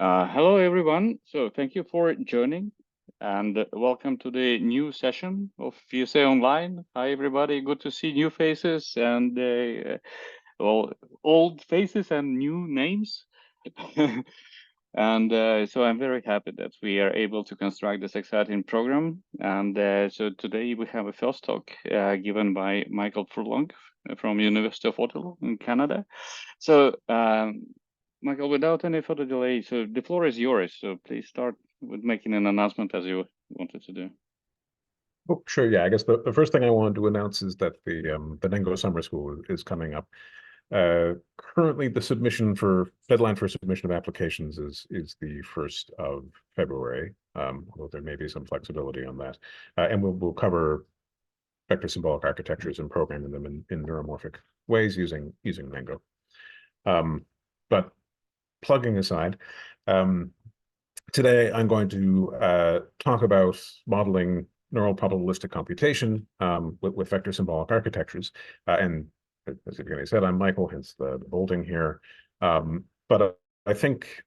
Hello, everyone. So thank you for joining and welcome to the new session of VSA Online. Hi, everybody. Good to see new faces and well, old faces and new names. And so I'm very happy that we are able to construct this exciting program. And so today we have a first talk given by Michel Furlong from University of Ottawa in Canada. So Michel, without any further delay, so the floor is yours. So please start with making an announcement as you wanted to do. Oh, sure. Yeah, I guess the first thing I wanted to announce is that the Nengo Summer School is coming up. Currently, the deadline for submission of applications is the 1st of February, although there may be some flexibility on that. And we'll cover vector symbolic architectures and programming them in neuromorphic ways using Nengo. But plugging aside, today I'm going to talk about modeling neural probabilistic computation with vector symbolic architectures. And as Evgeny said, I'm Michel, hence the bolding here. But I think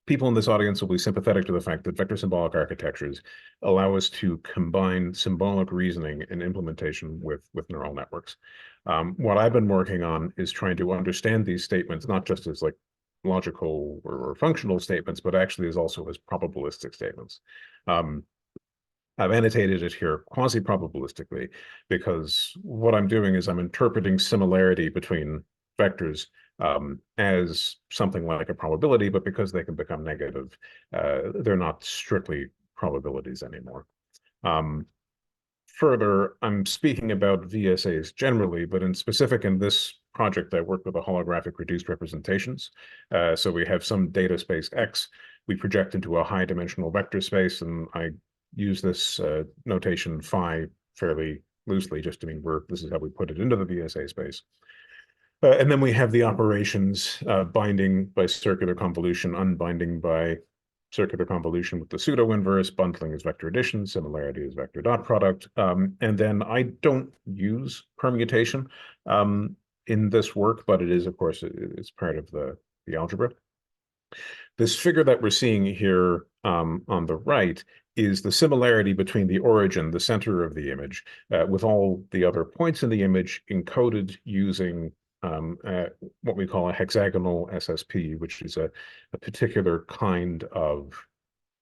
people in this audience will be sympathetic to the fact that vector symbolic architectures allow us to combine symbolic reasoning and implementation with neural networks. What I've been working on is trying to understand these statements, not just as like logical or functional statements, but actually as also as probabilistic statements. I've annotated it here quasi-probabilistically because what I'm doing is I'm interpreting similarity between vectors as something like a probability, but because they can become negative, they're not strictly probabilities anymore. Further, I'm speaking about VSAs generally, but in specific in this project, I work with the holographic reduced representations. So we have some data space X, we project into a high dimensional vector space, and I use this notation phi fairly loosely, just to mean this is how we put it into the VSA space. And then we have the operations binding by circular convolution, unbinding by circular convolution with the pseudo inverse, bundling is vector addition, similarity is vector dot product. And then I don't use permutation in this work, but it is, of course, it's part of the algebra. This figure that we're seeing here on the right is the similarity between the origin, the center of the image, with all the other points in the image encoded using what we call a hexagonal SSP, which is a particular kind of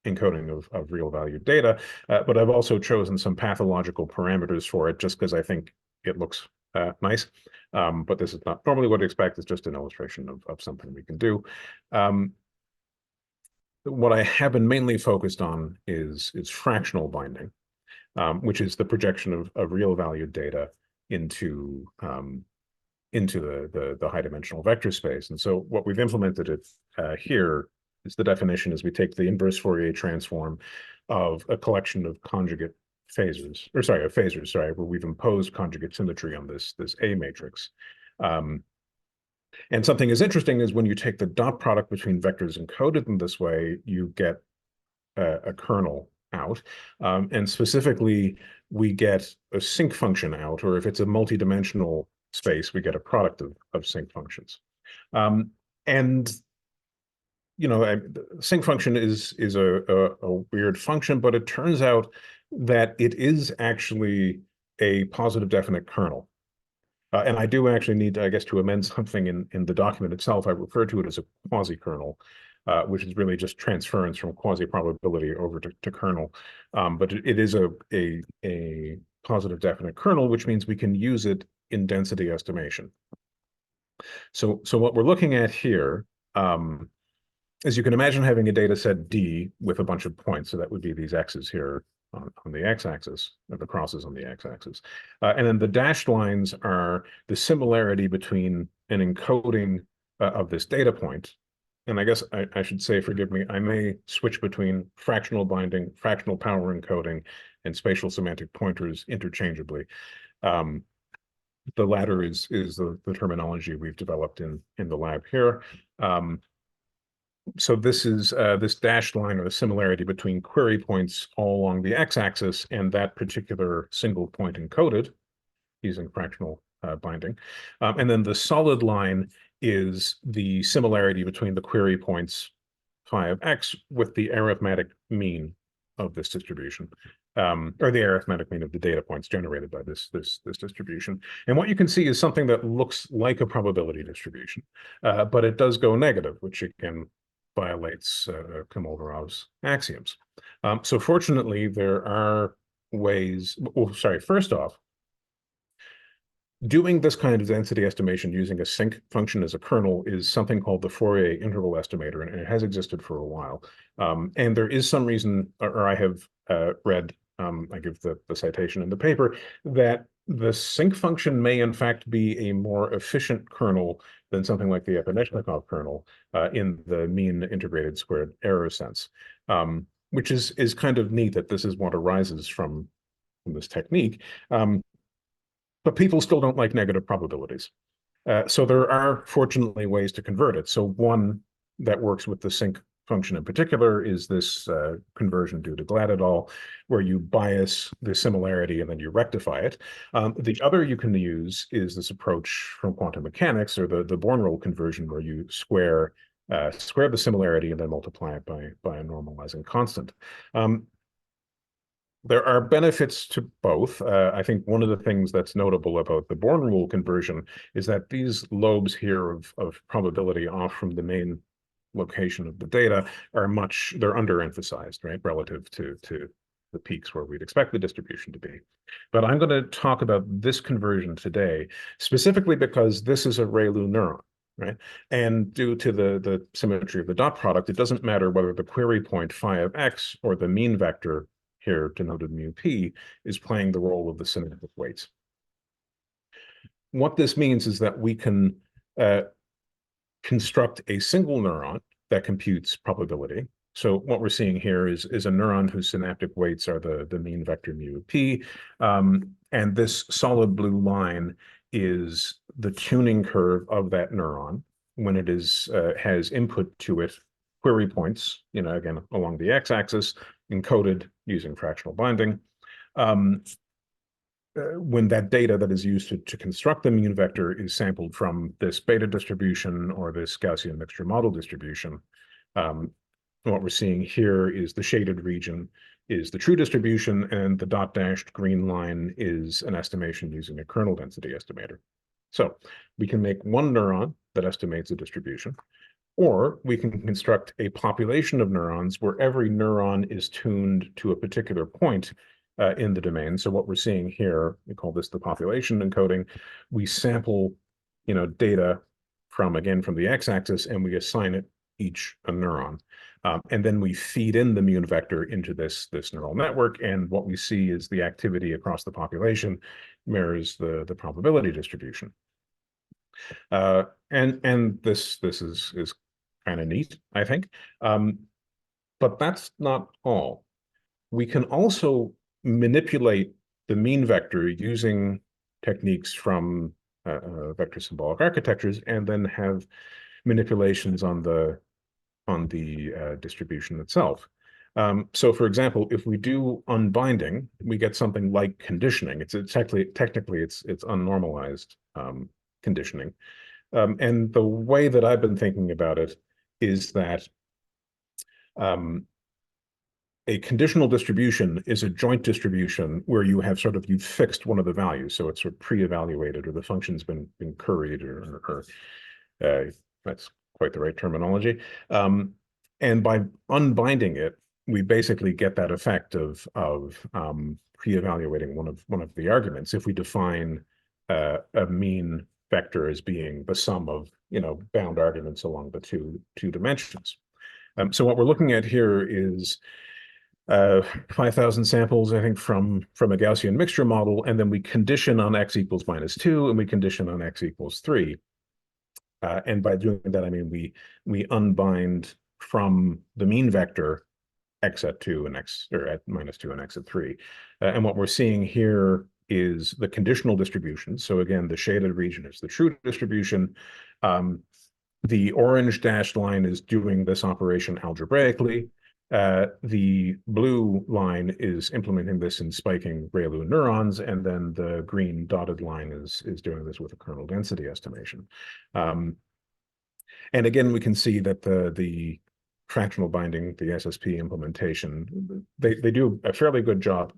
encoding of real valued data. But I've also chosen some pathological parameters for it just because I think it looks nice. But this is not normally what I expect. It's just an illustration of something we can do. What I have been mainly focused on is fractional binding, which is the projection of real valued data into the high dimensional vector space. And so what we've implemented here is the definition is we take the inverse Fourier transform of a collection of conjugate phasors, where we've imposed conjugate symmetry on this A matrix. And something as interesting as when you take the dot product between vectors encoded in this way, you get a kernel out. And specifically, we get a sinc function out, or if it's a multidimensional space, we get a product of sinc functions. And you know, sinc function is a weird function, but it turns out that it is actually a positive definite kernel. And I do actually need, I guess, to amend something in the document itself. I refer to it as a quasi-kernel, which is really just transference from quasi-probability over to kernel. But it is a positive definite kernel, which means we can use it in density estimation. So what we're looking at here, as you can imagine, having a data set D with a bunch of points, so that would be these X's here on the x-axis, or the crosses on the x-axis. And then the dashed lines are the similarity between an encoding of this data point. And I guess I should say, forgive me, I may switch between fractional binding, fractional power encoding, and spatial semantic pointers interchangeably. The latter is the terminology we've developed in the lab here. So this is this dashed line, or the similarity between query points all along the x-axis and that particular single point encoded using fractional binding. And then the solid line is the similarity between the query points phi of x with the arithmetic mean of this distribution, or the arithmetic mean of the data points generated by this distribution. And what you can see is something that looks like a probability distribution, but it does go negative, which again violates Kolmogorov's axioms. So fortunately, there are ways. Well, sorry. First off, doing this kind of density estimation using a sinc function as a kernel is something called the Fourier interval estimator, and it has existed for a while. And there is some reason, or I have read, I give the citation in the paper, that the sinc function may in fact be a more efficient kernel than something like the Epinechnikov kernel in the mean integrated squared error sense, which is kind of neat that this is what arises from this technique. But people still don't like negative probabilities. So there are, fortunately, ways to convert it. So one that works with the sinc function in particular is this conversion due to Glad et al., where you bias the similarity and then you rectify it. The other you can use is this approach from quantum mechanics, or the Born rule conversion, where you square the similarity and then multiply it by a normalizing constant. There are benefits to both. I think one of the things that's notable about the Born rule conversion is that these lobes here of probability off from the main location of the data are they're underemphasized, right, relative to the peaks where we'd expect the distribution to be. But I'm going to talk about this conversion today, specifically because this is a ReLU neuron. Right. And due to the symmetry of the dot product, it doesn't matter whether the query point phi of x or the mean vector, here denoted mu p, is playing the role of the symplectic weights. What this means is that we can construct a single neuron that computes probability. So what we're seeing here is a neuron whose synaptic weights are the mean vector mu p. And this solid blue line is the tuning curve of that neuron when it has input to it query points, again, along the x-axis, encoded using fractional binding. When that data that is used to construct the mean vector is sampled from this beta distribution or this Gaussian mixture model distribution, what we're seeing here is the shaded region is the true distribution, and the dot dashed green line is an estimation using a kernel density estimator. So we can make one neuron that estimates a distribution, or we can construct a population of neurons where every neuron is tuned to a particular point in the domain. So what we're seeing here, we call this the population encoding. We sample, data from the x-axis, and we assign it each a neuron. And then we feed in the mean vector into this neural network, and what we see is the activity across the population mirrors the probability distribution. And this is kind of neat, I think. But that's not all. We can also manipulate the mean vector using techniques from vector symbolic architectures, and then have manipulations on the distribution itself. So, for example, if we do unbinding, we get something like conditioning. It's technically it's unnormalized conditioning. And the way that I've been thinking about it is that a conditional distribution is a joint distribution where you've fixed one of the values. So it's sort of pre-evaluated, or the function's been curried, or that's quite the right terminology. And by unbinding it, we basically get that effect of pre-evaluating one of the arguments. If we define a mean vector as being the sum of bound arguments along the two dimensions. So what we're looking at here is 5,000 samples, I think, from a Gaussian mixture model, and then we condition on x equals -2, and we condition on x equals 3. And by doing that, I mean we unbind from the mean vector x at 2 and x, or at -2 and x at 3. And what we're seeing here is the conditional distribution. So again, the shaded region is the true distribution. The orange dashed line is doing this operation algebraically. The blue line is implementing this in spiking ReLU neurons, and then the green dotted line is doing this with a kernel density estimation. And again, we can see that the fractional binding, the SSP implementation, they do a fairly good job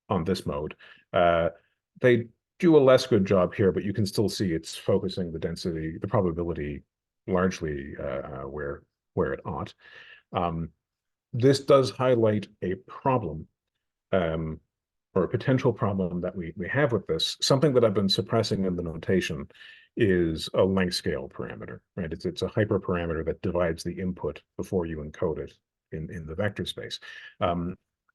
on this mode. They do a less good job here, but you can still see it's focusing the density, the probability largely where it ought. This does highlight a problem, or a potential problem that we have with this. Something that I've been suppressing in the notation is a length scale parameter, right? It's a hyperparameter that divides the input before you encode it in the vector space.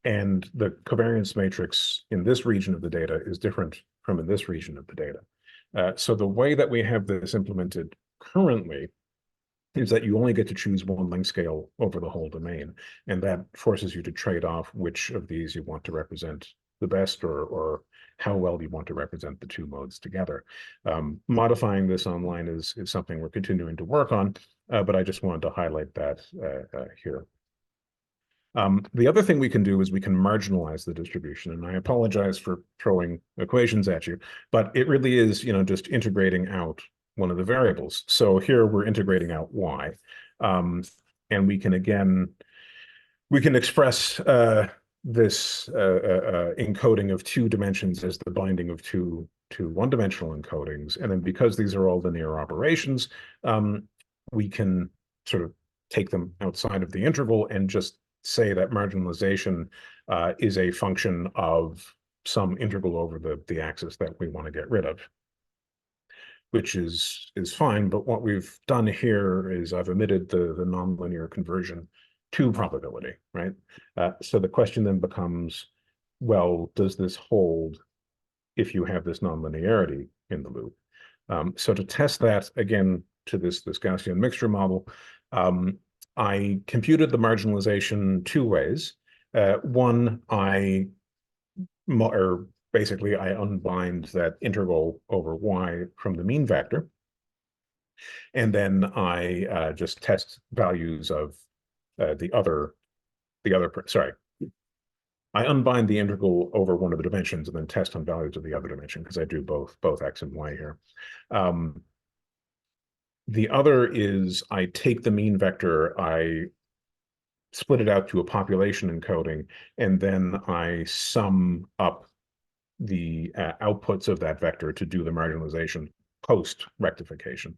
And the covariance matrix in this region of the data is different from in this region of the data. So the way that we have this implemented currently is that you only get to choose one length scale over the whole domain, and that forces you to trade off which of these you want to represent the best, or how well you want to represent the two modes together. Modifying this online is something we're continuing to work on, but I just wanted to highlight that here. The other thing we can do is we can marginalize the distribution, and I apologize for throwing equations at you, but it really is, just integrating out one of the variables. So here we're integrating out y, and we can express this encoding of two dimensions as the binding of two one-dimensional encodings, and then because these are all linear operations, we can sort of take them outside of the integral and just say that marginalization is a function of some integral over the axis that we want to get rid of, which is fine. But what we've done here is I've omitted the nonlinear conversion to probability, right? So the question then becomes, well, does this hold if you have this nonlinearity in the loop? So to test that again to this Gaussian mixture model, I computed the marginalization two ways. One, basically I unbind that integral over y from the mean vector, and then I just test values of sorry, I unbind the integral over one of the dimensions and then test on values of the other dimension, because I do both x and y here. The other is I take the mean vector, I split it out to a population encoding, and then I sum up the outputs of that vector to do the marginalization post rectification.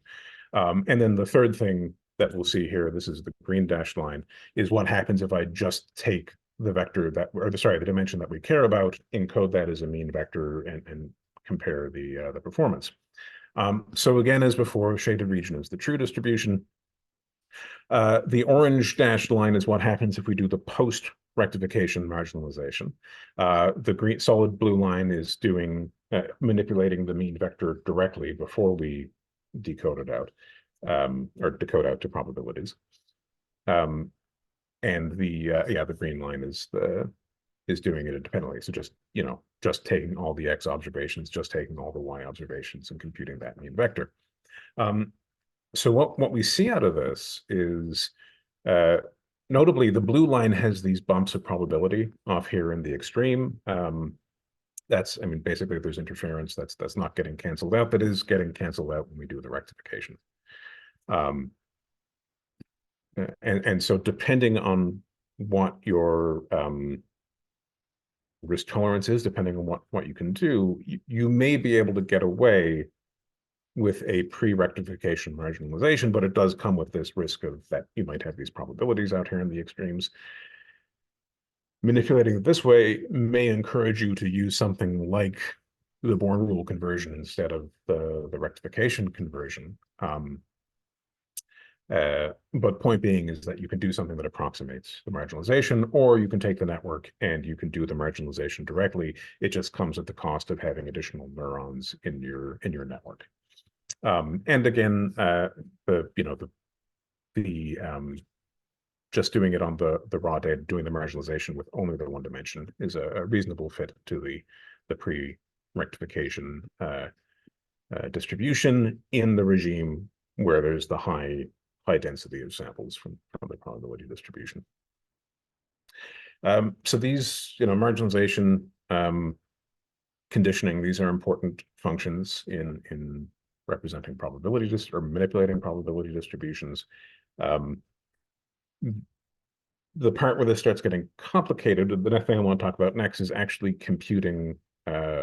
And then the third thing that we'll see here, this is the green dashed line, is what happens if I just take the vector the dimension that we care about, encode that as a mean vector, and compare the performance. So again, as before, shaded region is the true distribution. The orange dashed line is what happens if we do the post rectification marginalization. The green solid blue line is doing manipulating the mean vector directly before we decode it out, or decode out to probabilities. And the green line is doing it independently. So just taking all the x observations, just taking all the y observations, and computing that mean vector. So what we see out of this is, notably, the blue line has these bumps of probability off here in the extreme. Basically, there's interference that's not getting canceled out, that is getting canceled out when we do the rectification. And so depending on what your risk tolerance is, depending on what you can do, you may be able to get away with a pre-rectification marginalization, but it does come with this risk of that you might have these probabilities out here in the extremes. Manipulating it this way may encourage you to use something like the Born rule conversion instead of the rectification conversion. But point being is that you can do something that approximates the marginalization, or you can take the network and you can do the marginalization directly. It just comes at the cost of having additional neurons in your network. And again, just doing it on the raw data, doing the marginalization with only the one dimension is a reasonable fit to the pre-rectification distribution in the regime where there's the high density of samples from the probability distribution. So these, marginalization, conditioning, these are important functions in representing probability or manipulating probability distributions. the part where this starts getting complicated, the next thing I want to talk about next is actually computing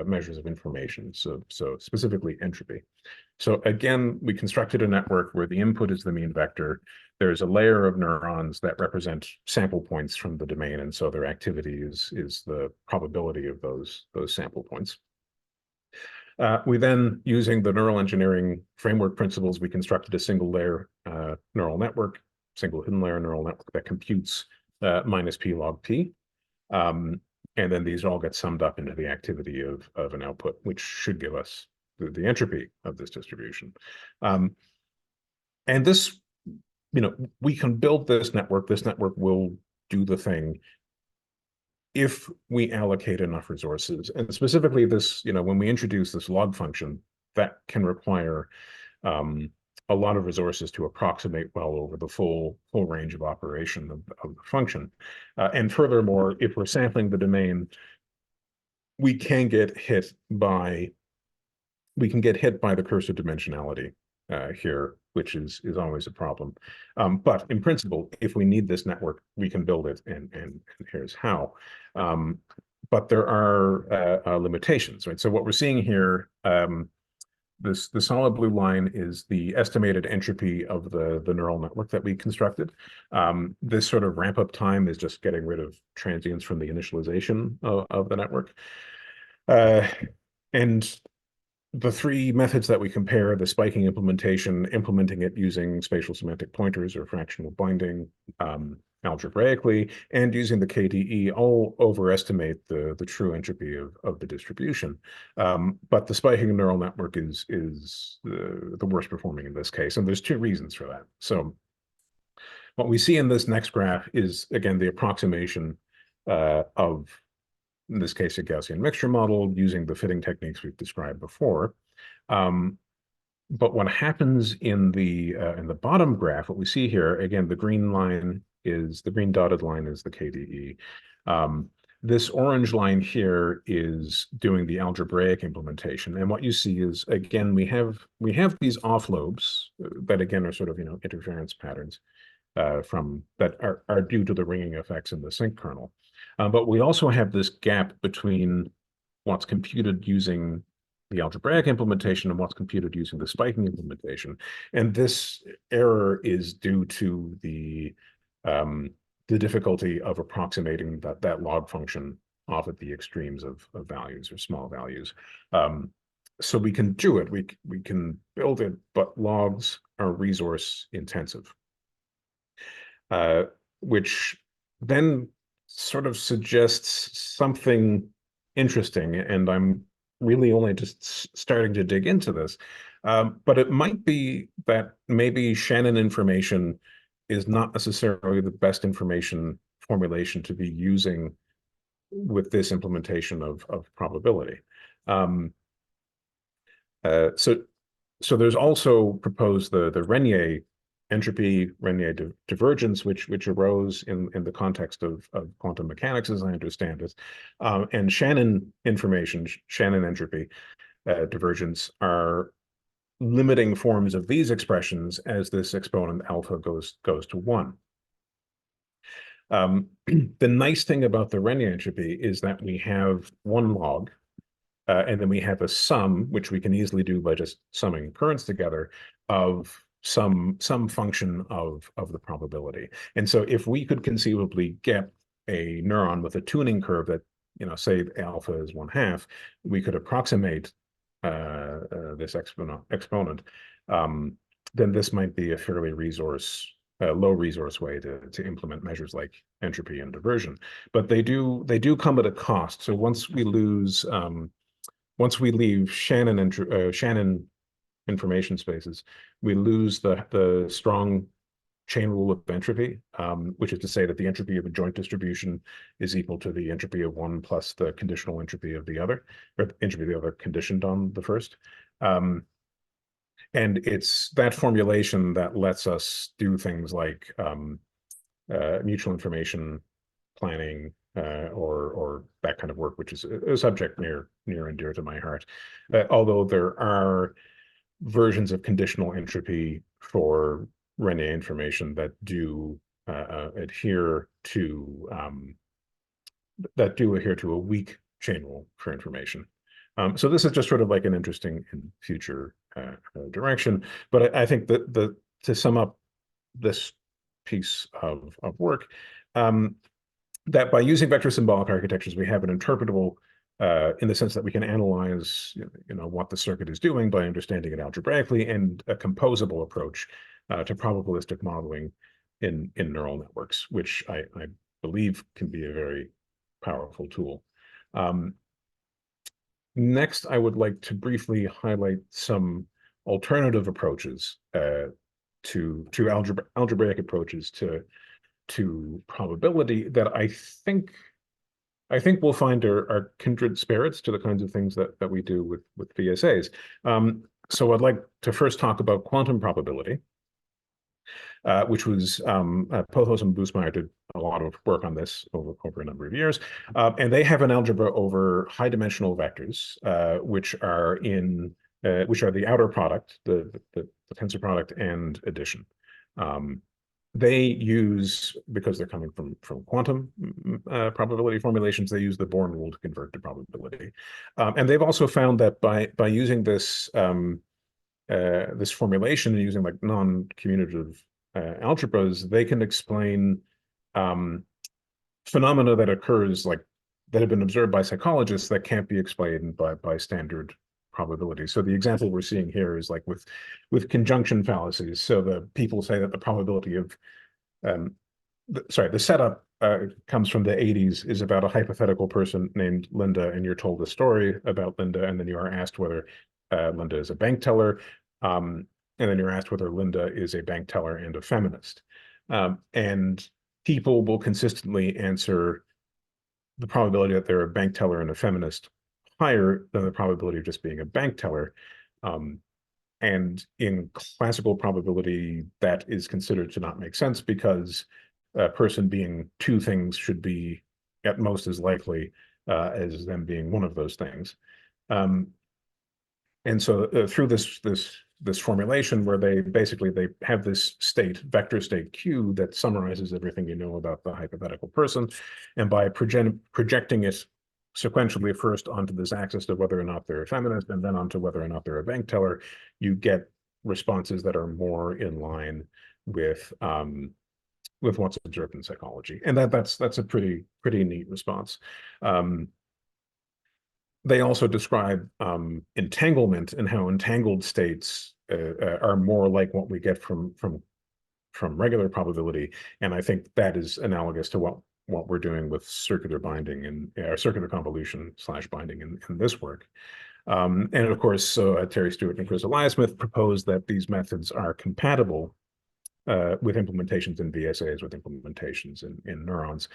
measures of information. So specifically entropy. So again, we constructed a network where the input is the mean vector. There's a layer of neurons that represent sample points from the domain, and so their activity is the probability of those sample points. We then, using the neural engineering framework principles, we constructed a single layer neural network, single hidden layer neural network that computes minus p log p. And then these all get summed up into the activity of an output, which should give us the entropy of this distribution. And this, we can build this network. This network will do the thing if we allocate enough resources. And specifically this, when we introduce this log function, that can require a lot of resources to approximate well over the full range of operation of the function. And furthermore, if we're sampling the domain, we can get hit by the curse of dimensionality here, which is always a problem. But in principle, if we need this network, we can build it, and here's how. But there are limitations, right? So what we're seeing here, the solid blue line is the estimated entropy of the neural network that we constructed. This sort of ramp up time is just getting rid of transients from the initialization of the network. And the three methods that we compare, the spiking implementation, implementing it using spatial semantic pointers or fractional binding algebraically, and using the KDE, all overestimate the true entropy of the distribution. But the spiking neural network is the worst performing in this case, and there's two reasons for that. So what we see in this next graph is, again, the approximation of, in this case, a Gaussian mixture model using the fitting techniques we've described before. But what happens in the bottom graph, what we see here, again, the green dotted line is the KDE. This orange line here is doing the algebraic implementation. And what you see is, again, we have these off lobes that, again, are sort of, interference patterns from that are due to the ringing effects in the sync kernel. But we also have this gap between what's computed using the algebraic implementation and what's computed using the spiking implementation. And this error is due to the difficulty of approximating that log function off at the extremes of values or small values. So we can do it, we can build it, but logs are resource intensive, which then sort of suggests something interesting, and I'm really only just starting to dig into this. But it might be that maybe Shannon information is not necessarily the best information formulation to be using with this implementation of probability. So there's also proposed the Renier entropy, Renier divergence, which arose in the context of quantum mechanics, as I understand it, and Shannon information, Shannon entropy divergence are limiting forms of these expressions as this exponent alpha goes to 1. The nice thing about the Renier entropy is that we have one log, and then we have a sum, which we can easily do by just summing currents together, of some function of the probability. And so if we could conceivably get a neuron with a tuning curve that, say alpha is 1/2, we could approximate this exponent, then this might be a fairly low resource way to implement measures like entropy and diversion. But they do come at a cost. So once we leave Shannon information spaces, we lose the strong chain rule of entropy, which is to say that the entropy of a joint distribution is equal to the entropy of one plus the conditional entropy of the other, or the entropy of the other conditioned on the first. And it's that formulation that lets us do things like mutual information planning, or that kind of work, which is a subject near and dear to my heart. Although there are versions of conditional entropy for Renier information that do adhere to a weak chain rule for information. So this is just sort of like an interesting in future direction. But I think that to sum up this piece of work, that by using vector symbolic architectures, we have an interpretable in the sense that we can analyze, what the circuit is doing by understanding it algebraically, and a composable approach to probabilistic modeling in neural networks, which I believe can be a very powerful tool. Next, I would like to briefly highlight some alternative approaches to algebraic approaches to probability that I think we'll find are kindred spirits to the kinds of things that we do with VSAs. So I'd like to first talk about quantum probability, which was Pothos and Boosmeyer did a lot of work on this over a number of years. And they have an algebra over high dimensional vectors, which are the outer product, the tensor product and addition. They use, because they're coming from quantum probability formulations, they use the Born rule to convert to probability. And they've also found that by using this this formulation and using like non-commutative algebras, they can explain phenomena that occurs that have been observed by psychologists that can't be explained by standard probability. So the example we're seeing here is like with conjunction fallacies. So the people say that the probability of the setup comes from the 80s, is about a hypothetical person named Linda, and you're told a story about Linda, and then you are asked whether Linda is a bank teller, and then you're asked whether Linda is a bank teller and a feminist. And people will consistently answer the probability that they're a bank teller and a feminist higher than the probability of just being a bank teller. And in classical probability, that is considered to not make sense, because a person being two things should be at most as likely as them being one of those things. And so through this formulation, where they have this vector state Q that summarizes everything you know about the hypothetical person, and by projecting it sequentially first onto this axis of whether or not they're a feminist, and then onto whether or not they're a bank teller, you get responses that are more in line with what's observed in psychology, and that's a pretty neat response. They also describe entanglement, and how entangled states are more like what we get from regular probability, and I think that is analogous to what we're doing with circular binding and circular convolution / binding in this work. And of course, Terry Stewart and Chris Eliasmith proposed that these methods are compatible with implementations in VSAs, with implementations in neurons.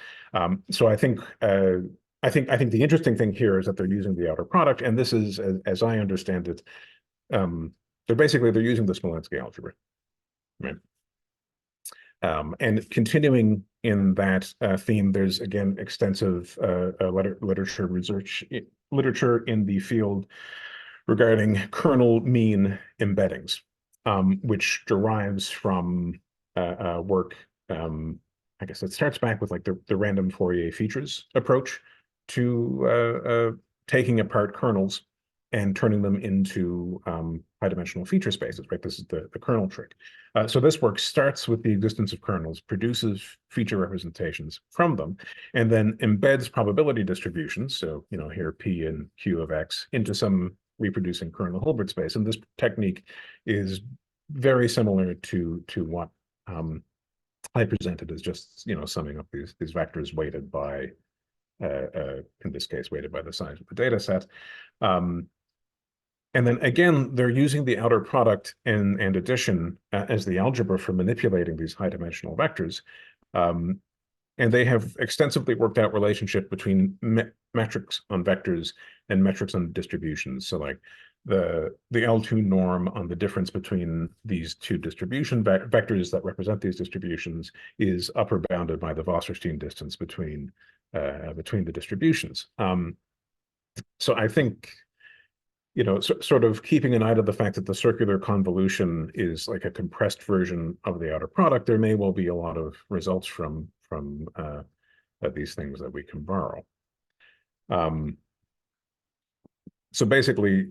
So I think the interesting thing here is that they're using the outer product, and this is, as I understand it, they're using the Smolensk algebra, right? And continuing in that theme, there's again extensive literature in the field regarding kernel mean embeddings, which derives from work. I guess it starts back with like the random Fourier features approach to taking apart kernels and turning them into high-dimensional feature spaces, right? This is the kernel trick. So this work starts with the existence of kernels, produces feature representations from them, and then embeds probability distributions, so here P and Q of X, into some reproducing kernel Hilbert space. And this technique is very similar to what I presented as just summing up these vectors weighted by in this case weighted by the size of the data set. And then again, they're using the outer product and addition as the algebra for manipulating these high-dimensional vectors. And they have extensively worked out relationship between metrics on vectors and metrics on distributions. So like the L2 norm on the difference between these two distribution vectors that represent these distributions is upper bounded by the Wasserstein distance between the distributions. So I think sort of keeping an eye to the fact that the circular convolution is like a compressed version of the outer product, there may well be a lot of results from these things that we can borrow. So basically,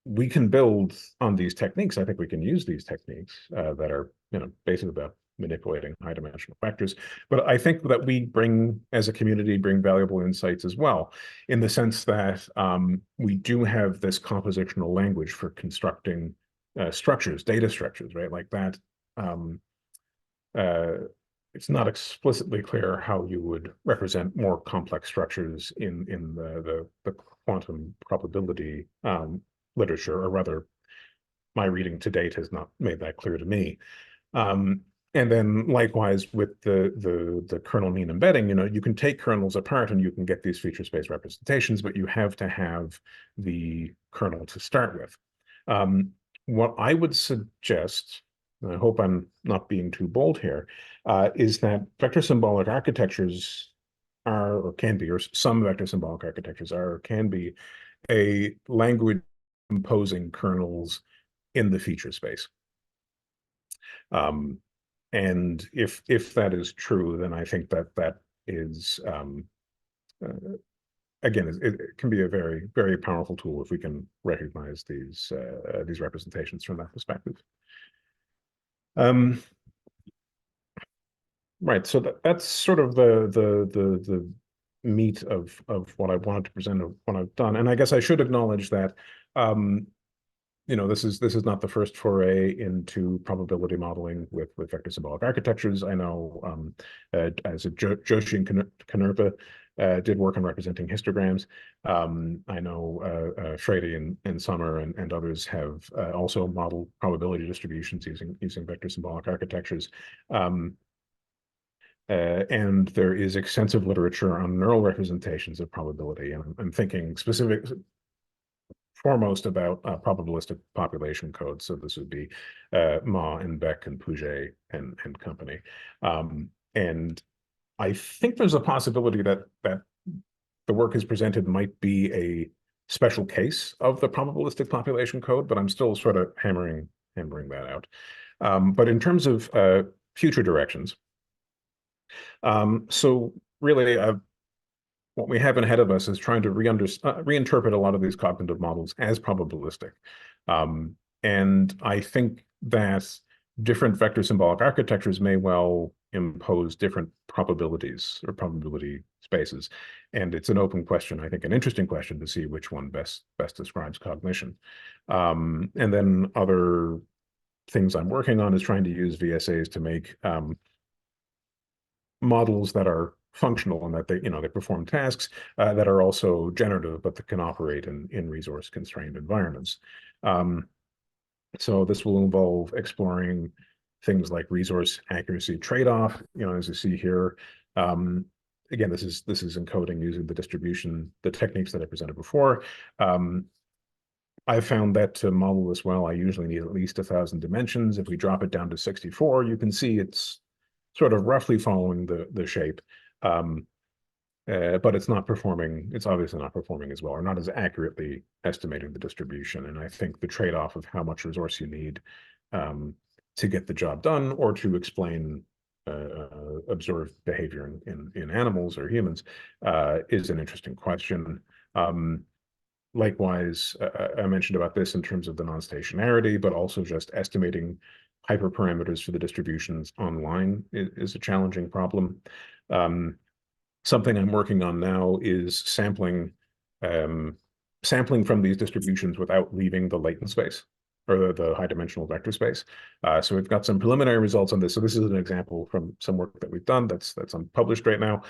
we can build on these techniques. I think we can use these techniques that are, basically about manipulating high-dimensional vectors. But I think that we as a community, bring valuable insights as well, in the sense that we do have this compositional language for constructing structures, data structures, right? Like that. It's not explicitly clear how you would represent more complex structures in the quantum probability literature, or rather, my reading to date has not made that clear to me. And then likewise with the kernel mean embedding, you can take kernels apart and you can get these feature space representations, but you have to have the kernel to start with. What I would suggest, and I hope I'm not being too bold here, is that vector symbolic architectures are, or can be, or some vector symbolic architectures are, or can be, a language composing kernels in the feature space. And if that is true, then I think that is, again, it can be a very, very powerful tool if we can recognize these representations from that perspective. Right, so that's sort of the meat of what I wanted to present, of what I've done. And I guess I should acknowledge that this is not the first foray into probability modeling with vector symbolic architectures. I know as Joshi and Kanerpa did work on representing histograms. I know Frady and Summer and others have also modeled probability distributions using vector symbolic architectures. And there is extensive literature on neural representations of probability. And I'm thinking foremost about probabilistic population codes. So this would be Ma and Beck and Pouget and company. And I think there's a possibility that the work is presented might be a special case of the probabilistic population code, but I'm still sort of hammering that out. But in terms of future directions, so really, what we have ahead of us is trying to reinterpret a lot of these cognitive models as probabilistic. And I think that different vector symbolic architectures may well impose different probabilities or probability spaces. And it's an open question, I think an interesting question, to see which one best describes cognition. And then other things I'm working on is trying to use VSAs to make models that are functional and that they perform tasks that are also generative, but that can operate in resource constrained environments. So this will involve exploring things like resource accuracy trade-off. As you see here, again, this is encoding using the techniques that I presented before. I found that to model this well, I usually need at least 1,000 dimensions. If we drop it down to 64, you can see it's sort of roughly following the shape, but it's obviously not performing as well, or not as accurately estimating the distribution. And I think the trade-off of how much resource you need to get the job done, or to explain observed behavior in animals or humans is an interesting question. Likewise, I mentioned about this in terms of the non-stationarity, but also just estimating hyperparameters for the distributions online is a challenging problem. Something I'm working on now is sampling from these distributions without leaving the latent space, or the high-dimensional vector space. So we've got some preliminary results on this. So this is an example from some work that we've done that's unpublished right now.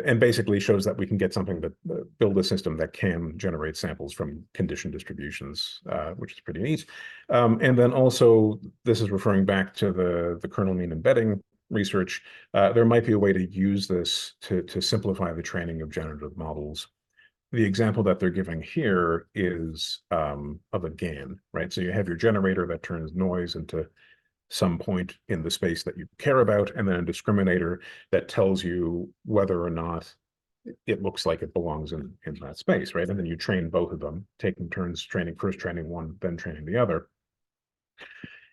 And basically shows that we can get something that build a system that can generate samples from condition distributions, which is pretty neat. And then also, this is referring back to the kernel mean embedding research. There might be a way to use this to simplify the training of generative models. The example that they're giving here is of a GAN, right? So you have your generator that turns noise into some point in the space that you care about, and then a discriminator that tells you whether or not it looks like it belongs in that space, right? And then you train both of them, taking turns training, first training one, then training the other.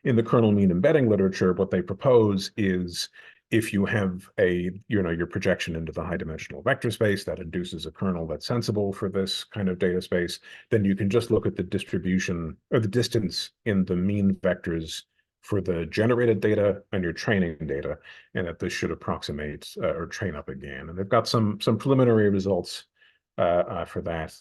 In the kernel mean embedding literature, what they propose is if you have your projection into the high dimensional vector space that induces a kernel that's sensible for this kind of data space, then you can just look at the distribution or the distance in the mean vectors for the generated data and your training data, and that this should approximate or train up again. And they've got some preliminary results for that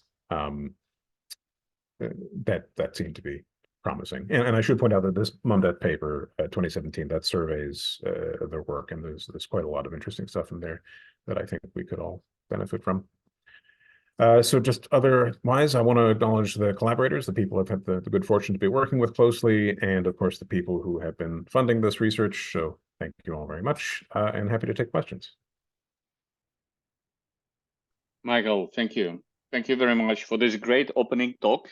that seem to be promising. And I should point out that this Mundet paper, 2017, that surveys their work, and there's quite a lot of interesting stuff in there that I think we could all benefit from. So just otherwise, I want to acknowledge the collaborators, the people I've had the good fortune to be working with closely, and of course the people who have been funding this research. So thank you all very much, and happy to take questions. Michael, thank you. Thank you very much for this great opening talk.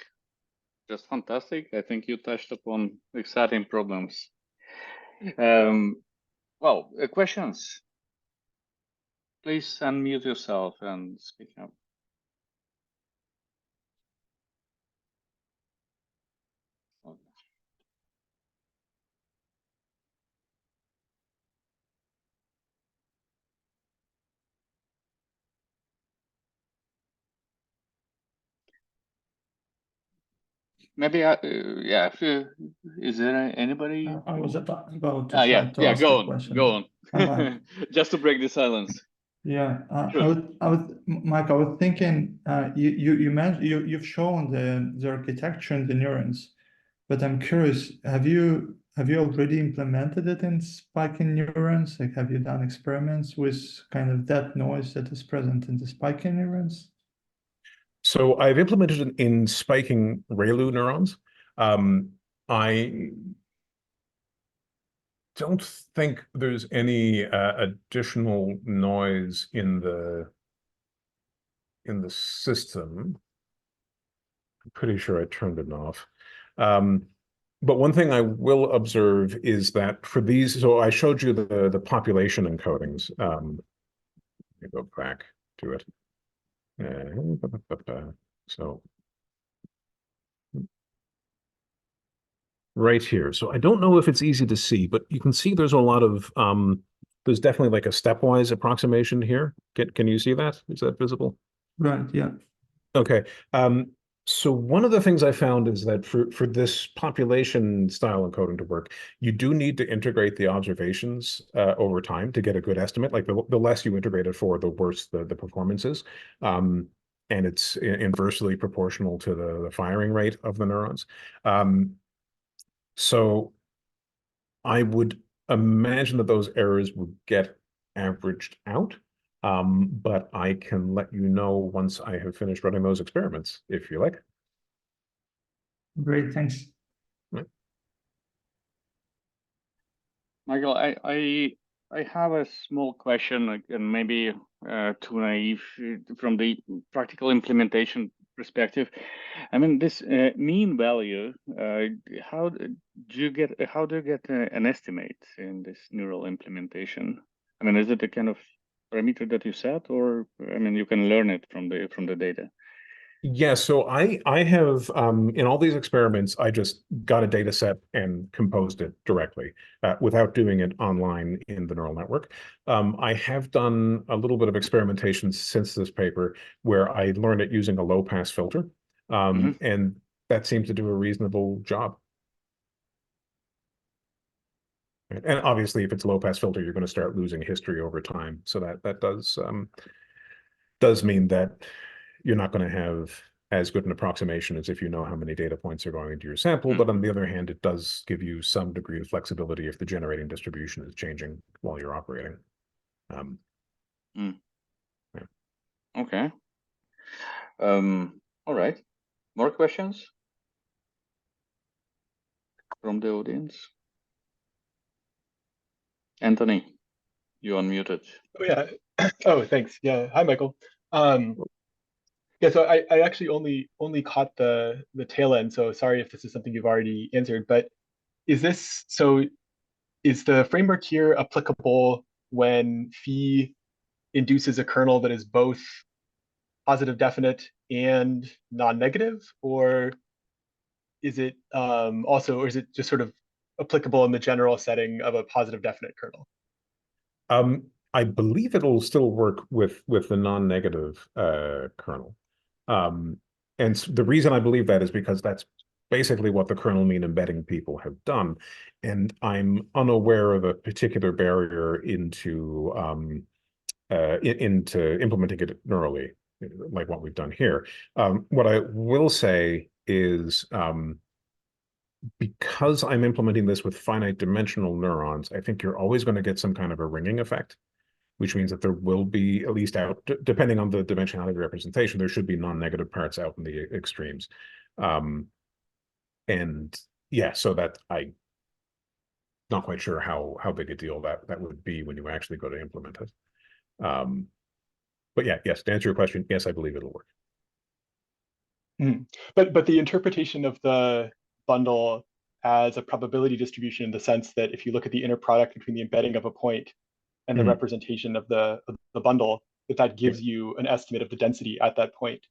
Just fantastic. I think you touched upon exciting problems. Well, questions? Please unmute yourself and speak up. Maybe, yeah, is there anybody? I was about to try Yeah, to ask go a on, question. go on. Just to break the silence. Yeah, Sure. Mike, I was thinking, you mentioned you've shown the architecture in the neurons, but I'm curious, have you already implemented it in spiking neurons? Like, have you done experiments with kind of that noise that is present in the spiking neurons? So I've implemented it in spiking ReLU neurons. I don't think there's any additional noise in the system. I'm pretty sure I turned it off. But one thing I will observe is that for these, so I showed you the population encodings. Let me go back to it. So right here. So I don't know if it's easy to see, but you can see there's a lot of there's definitely like a stepwise approximation here. Can you see that? Is that visible? Right, yeah. Okay. So one of the things I found is that for this population style encoding to work, you do need to integrate the observations over time to get a good estimate. Like the less you integrate it for, the worse the performance is. And it's inversely proportional to the firing rate of the neurons. So I would imagine that those errors would get averaged out. But I can let you know once I have finished running those experiments, if you like. Great, thanks. Right. Michael, I have a small question, and maybe too naive from the practical implementation perspective. I mean, this mean value, how do you get an estimate in this neural implementation? I mean, is it a kind of parameter that you set, or I mean, you can learn it from the data? Yeah, so I have in all these experiments, I just got a data set and composed it directly without doing it online in the neural network. I have done a little bit of experimentation since this paper where I learned it using a low pass filter, and that seems to do a reasonable job. And obviously, if it's a low pass filter, you're going to start losing history over time. So that does mean that you're not going to have as good an approximation as if you know how many data points are going into your sample. But on the other hand, it does give you some degree of flexibility if the generating distribution is changing while you're operating. Yeah. Okay. All right. More questions from the audience? Anthony, you unmuted. Oh yeah. Oh, thanks. Yeah. Hi, Michael. Yeah, so I actually only caught the tail end, so sorry if this is something you've already answered, but is the framework here applicable when phi induces a kernel that is both positive definite and non-negative, or is it also, or is it just sort of applicable in the general setting of a positive definite kernel? I believe it'll still work with the non-negative kernel. And the reason I believe that is because that's basically what the kernel mean embedding people have done. And I'm unaware of a particular barrier into implementing it neurally, like what we've done here. What I will say is because I'm implementing this with finite dimensional neurons, I think you're always going to get some kind of a ringing effect, which means that there will be, at least out, depending on the dimensionality representation, there should be non-negative parts out in the extremes. And yeah, so that I'm not quite sure how big a deal that would be when you actually go to implement it. But yeah, yes, to answer your question, yes, I believe it'll work. But the interpretation of the bundle as a probability distribution, in the sense that if you look at the inner product between the embedding of a point and the representation of the bundle, that gives you an estimate of the density at that point.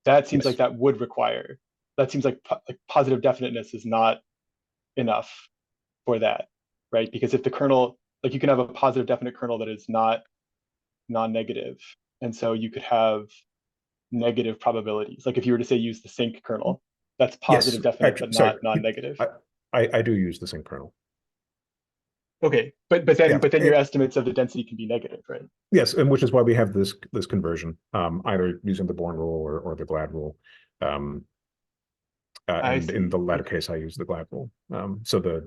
That seems like that would require, that seems like positive definiteness is not enough for that, right? Because if the kernel, like you can have a positive definite kernel that is not non-negative, and so you could have negative probabilities. Like if you were to say use the sync kernel, that's positive definite, but not non-negative. I do use the sync kernel. Okay, but then your estimates of the density can be negative, right? Yes, and which is why we have this conversion, either using the Born rule or the Glad rule. And in the latter case, I use the Glad rule. So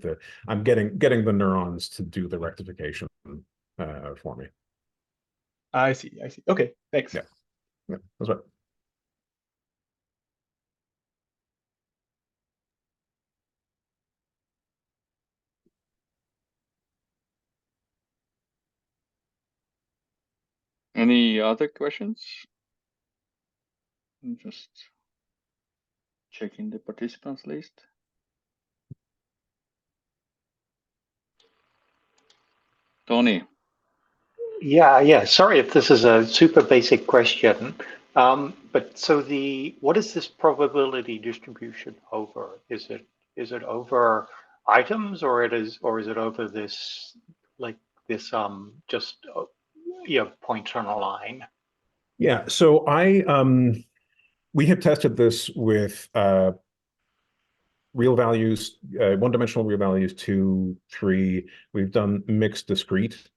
I'm getting the neurons to do the rectification for me. I see. Okay, thanks. Yeah, that's right. Any other questions? I'm just checking the participants list. Tony. Yeah. Sorry if this is a super basic question, but so what is this probability distribution over? Is it over items, or is it over this, like this just points on a line? Yeah. So we have tested this with real values, one-dimensional real values, 2, 3. We've done mixed discrete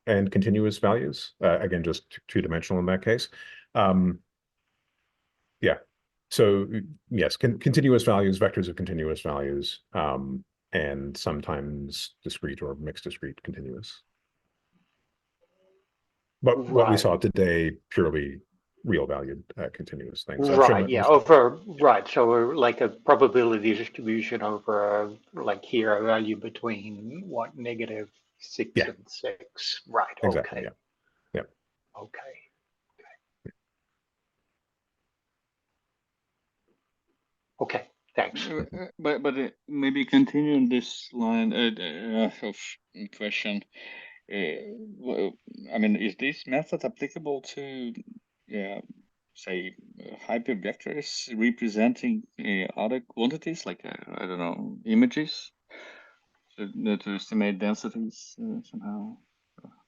and continuous values. Again, just two-dimensional in that case. Yeah. So yes, continuous values, vectors of continuous values, and sometimes discrete or mixed discrete continuous. But what we saw today, purely real valued continuous things. Right, yeah, over, right. So we're like a probability distribution over, like here, a value between what, -6 and 6. Right, exactly, okay. Yeah. Okay. Okay, thanks. But maybe continuing this line of question. I mean, is this method applicable to, say, hypervectors representing other quantities, like I don't know, images, to estimate densities somehow?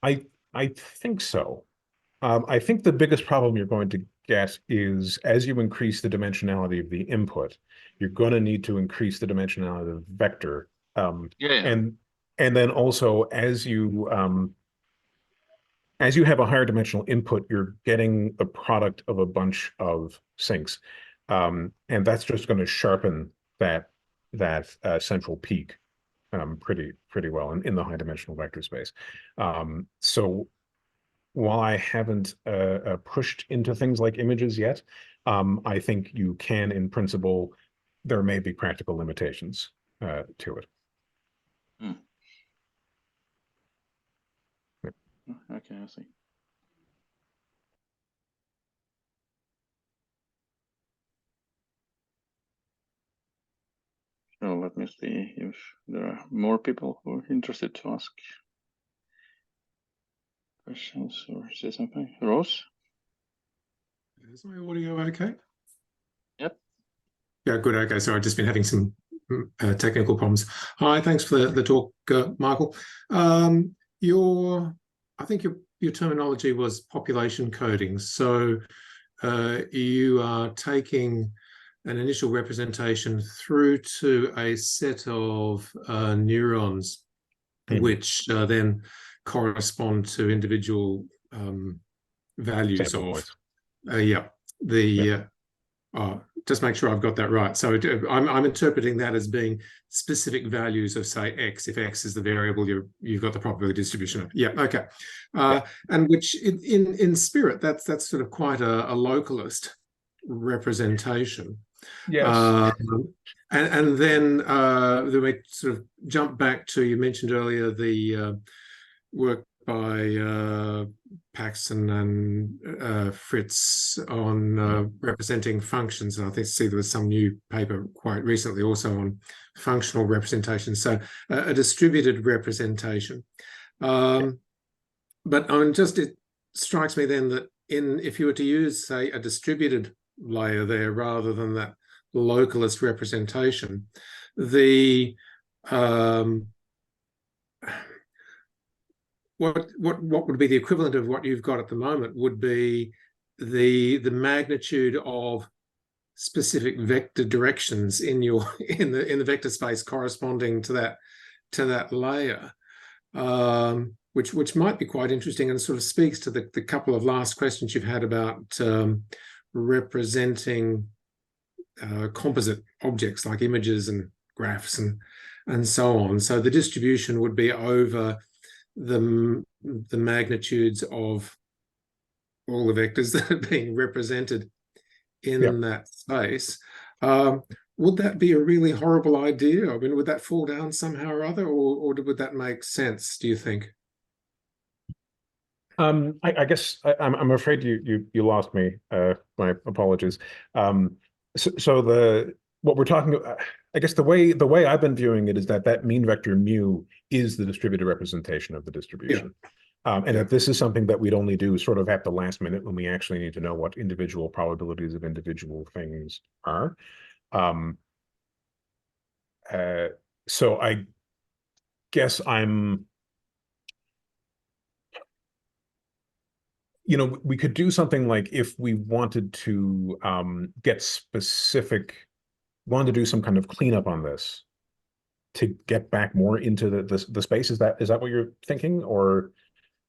I think so. I think the biggest problem you're going to get is as you increase the dimensionality of the input, you're going to need to increase the dimensionality of the vector. And then also as you have a higher dimensional input, you're getting the product of a bunch of sinks, and that's just going to sharpen that central peak pretty well in the high dimensional vector space. So while I haven't pushed into things like images yet, I think you can, in principle, there may be practical limitations to it. Okay, I see. So let me see if there are more people who are interested to ask questions or say something. Rose? Is my audio okay? Yep. Yeah, good. Okay, so I've just been having some technical problems. Hi, thanks for the talk, Michael. I think your terminology was population coding. So you are taking an initial representation through to a set of neurons, which then correspond to individual values of just make sure I've got that right. So I'm interpreting that as being specific values of, say, X. If X is the variable, you've got the probability distribution of. Yeah, okay. And which in spirit, that's sort of quite a localist representation. Yes. And then we sort of jump back to, you mentioned earlier the work by Paxson and Fritz on representing functions. And I think there was some new paper quite recently also on functional representation. So a distributed representation. But it strikes me then that if you were to use, say, a distributed layer there rather than that localist representation, the what would be the equivalent of what you've got at the moment would be the magnitude of specific vector directions in the vector space corresponding to that layer, which might be quite interesting, and sort of speaks to the couple of last questions you've had about representing composite objects like images and graphs and so on. So the distribution would be over the magnitudes of all the vectors that are being represented in that space. Would that be a really horrible idea? I mean, would that fall down somehow or other, or would that make sense, do you think? I guess I'm afraid you lost me. My apologies. So what we're talking about, I guess the way I've been viewing it is that mean vector mu is the distributed representation of the distribution. And that this is something that we'd only do sort of at the last minute when we actually need to know what individual probabilities of individual things are. So I guess we could do something like, if we wanted to wanted to do some kind of cleanup on this to get back more into the space. Is that what you're thinking? Or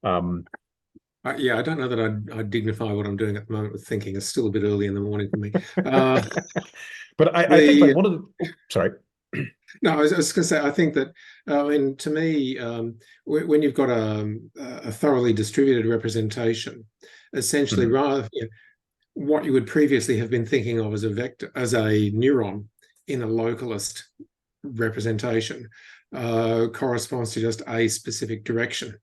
yeah, I don't know that I'd dignify what I'm doing at the moment with thinking. It's still a bit early in the morning for me. But I think like one of the sorry. No, I was going to say, I think that, to me, when you've got a thoroughly distributed representation, essentially, what you would previously have been thinking of as a vector, as a neuron in a localist representation, corresponds to just a specific direction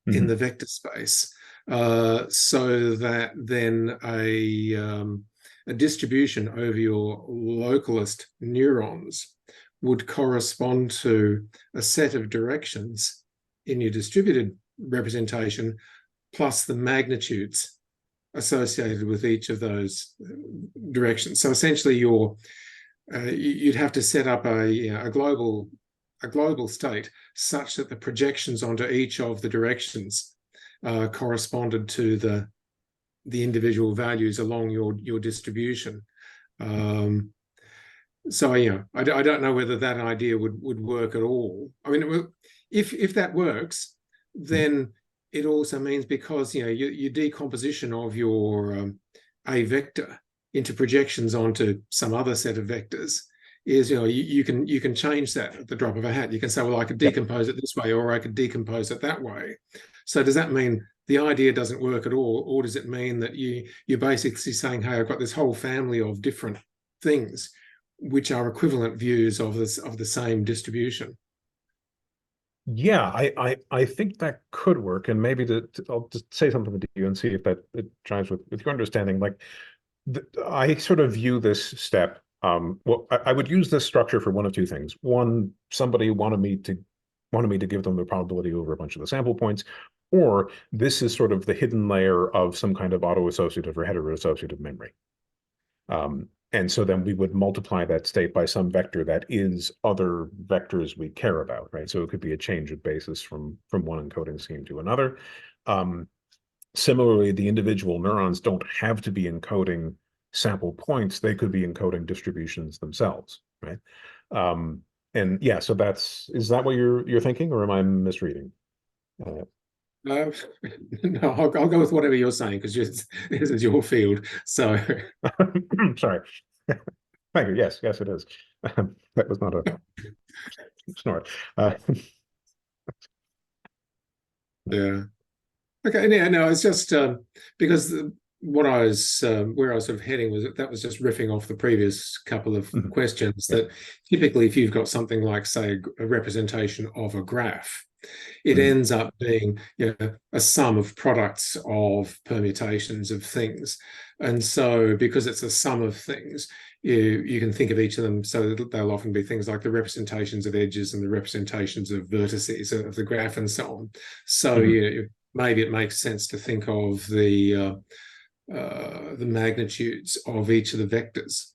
in the vector space, so that then a distribution over your localist neurons would correspond to a set of directions in your distributed representation, plus the magnitudes associated with each of those directions. So essentially, you'd have to set up a global state such that the projections onto each of the directions corresponded to the individual values along your distribution. So I don't know whether that idea would work at all. I mean, if that works, then it also means, because your decomposition of your a vector into projections onto some other set of vectors is, you can change that at the drop of a hat. You can say, well, I could decompose it this way, or I could decompose it that way. So does that mean the idea doesn't work at all, or does it mean that you're basically saying, hey, I've got this whole family of different things which are equivalent views of the same distribution? Yeah, I think that could work, and maybe I'll just say something to you and see if it jives with your understanding. Like, I sort of view this step. Well, I would use this structure for one of two things. One, somebody wanted me to give them the probability over a bunch of the sample points, or this is sort of the hidden layer of some kind of autoassociative or heteroassociative memory. And so then we would multiply that state by some vector that is other vectors we care about, right? So it could be a change of basis from one encoding scheme to another. Similarly, the individual neurons don't have to be encoding sample points. They could be encoding distributions themselves, right? And yeah, so is that what you're thinking, or am I misreading? No, I'll go with whatever you're saying, because this is your field. So sorry. Thank you. Yes, it is. That was not a snort. yeah. Okay. Yeah. No, it's just because what I was where I was sort of heading was that was just riffing off the previous couple of questions. That typically, if you've got something like, say, a representation of a graph, it ends up being, a sum of products of permutations of things. And so because it's a sum of things, you can think of each of them, so that they'll often be things like the representations of edges and the representations of vertices of the graph and so on. So maybe it makes sense to think of the magnitudes of each of the vectors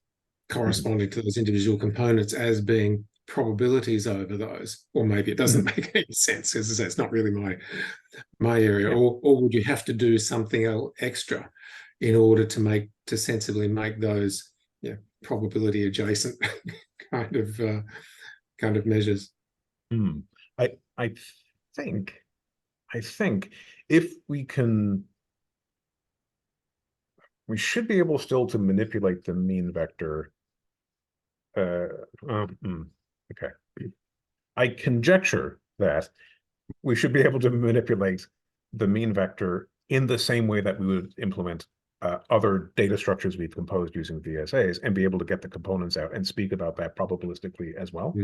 corresponding to those individual components as being probabilities over those. Or maybe it doesn't make any sense, because it's not really my area. Or would you have to do something extra in order to sensibly make those probability adjacent kind of measures? I think if we can, we should be able still to manipulate the mean vector. Okay. I conjecture that we should be able to manipulate the mean vector in the same way that we would implement other data structures we've composed using VSAs, and be able to get the components out and speak about that probabilistically as well.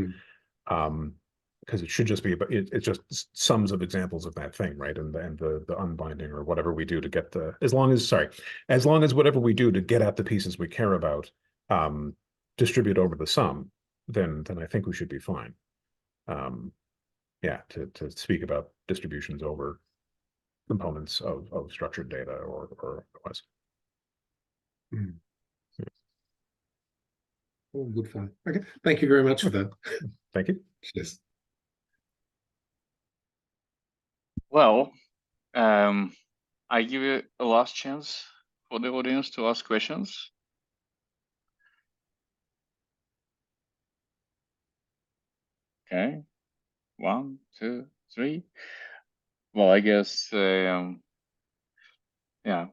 Because it should just be, it's just sums of examples of that thing, right? And the unbinding or whatever we do to get as long as whatever we do to get at the pieces we care about distribute over the sum, then I think we should be fine. To speak about distributions over components of structured data or otherwise. Oh, good fun. Okay, thank you very much for that. Thank you. Cheers. Well, I give you a last chance for the audience to ask questions. Okay, 1, 2, 3. Well, I guess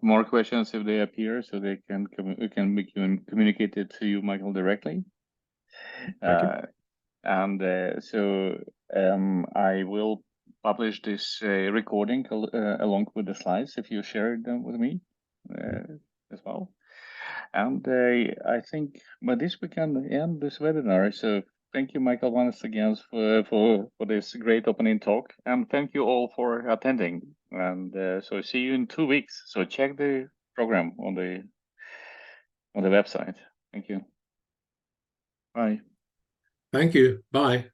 more questions if they appear, so they can be communicated to you, Michael, directly. Thank you. And so I will publish this recording along with the slides if you share them with me as well. And I think by this we can end this webinar. So thank you, Michael, once again for this great opening talk, and thank you all for attending. And so see you in 2 weeks. So check the program on the website. Thank you. Bye. Thank you. Bye.